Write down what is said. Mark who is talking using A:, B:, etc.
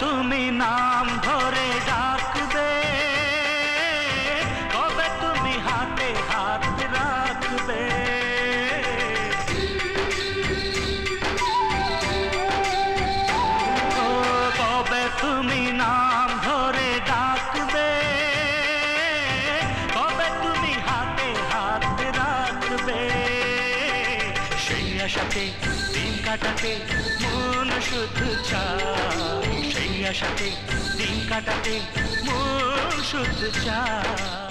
A: তুমি নাম ধরে ডাকবে, কবে তুমি হাতে হাত রাখবে। ও কবে তুমি নাম ধরে ডাকবে, কবে তুমি হাতে হাত রাখবে। সেই আশাতে দিন কাটাতে মন শুধু চায়, সেই আশাতে দিন কাটাতে মন শুধু চায়।